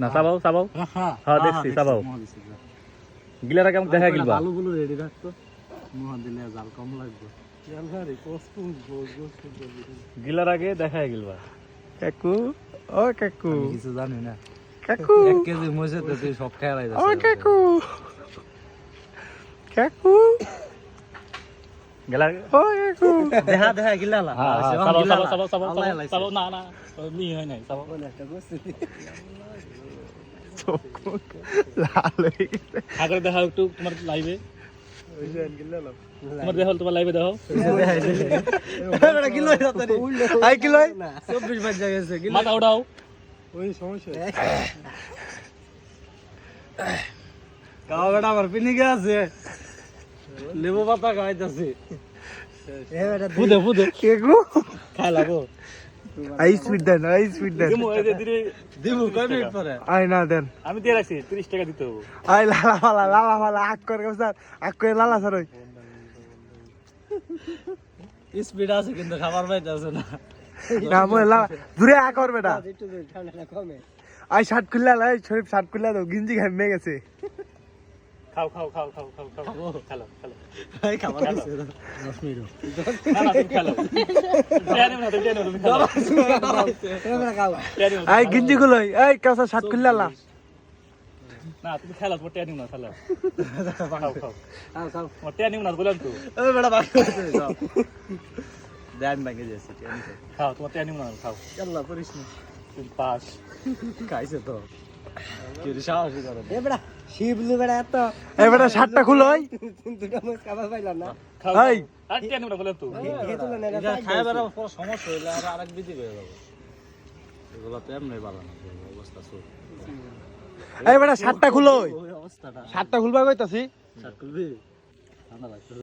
না চাবাও চাবাও হ্যাঁ দেখছি চাবাও গিলার আগে দেখা গিলবা আলুগুলো রেডি রাখতো মোহা দিলে জাল কম লাগবে গিলার আগে দেখা গিলবা কাকু ও কাকু কিছু জানি না কাকু 1 কেজি মজে তো তুই সব খেয়ে রাইছিস ও কাকু কাকু গিলার ও কাকু দেখা দেখা গিলালা চাবাও চাবাও চাবাও চাবাও চাবাও না না নি হয় নাই চাবাও একটা বসে লাল হয়ে গেছে আগে দেখা একটু তোমার লাইভে তোমার দেখা তোমার লাইভে দেখো এটা কিলো হইতারি আই কি লই 24 বাজ গেছে কিলো মাথা উঠাও ওই সমস্যা কাওয়াটা আমার পিনিকে আছে লেবু পাতা খাইতাছে ফুদে ফুদে কাকু খাই লাগো আই সুইট দেন দিমু এই যে ধীরে দিমু কয় মিনিট পরে আই না দেন আমি দিয়ে রাখছি 30 টাকা দিতে হবে আই লালা ফালা আক করে স্যার আক করে লালা স্যার ওই স্পিড আছে কিন্তু খাবার পাইতাছে না না মই লালা দূরে আক কর বেটা একটু ঠান্ডা কমে আই শার্ট খুললা লাই শরীফ শার্ট খুললা দাও গিঞ্জি ঘামে গেছে খাও খাও খাও খাও খাও খাও খেলো খেলো এই খাবার আছে 10 মিনিট না না তুমি খেলো টেনে না তুমি খাও আই গিঞ্জি গুলোই এই কাসা শার্ট খুললা লা না তুমি খেলো তোমার টেনে না খেলো খাও খাও খাও খাও তোমার টেনে না বললাম তো এই বেটা বাকি আছে যাও দেন ভাগে যাচ্ছে খাও তোমার টেনে না খাও আল্লাহ করিস না তুমি পাস খাইছে তো কি রে সাহসী করে এ বেটা শিবলু বেটা এত এই বেটা শার্টটা খুলোই দুটো মাছ খাবার পাইলাম না খাও এই আর টেনে না বললাম তো এটা খাইবার পর সমস্যা হইলে আর আরেক বিধি হয়ে যাবে এগুলো তো এমনি ভালো না অবস্থা সব এই বেটা শার্টটা খুলোই অবস্থাটা শার্টটা খুলবা কইতাছি শার্ট খুলবি ঠান্ডা লাগছে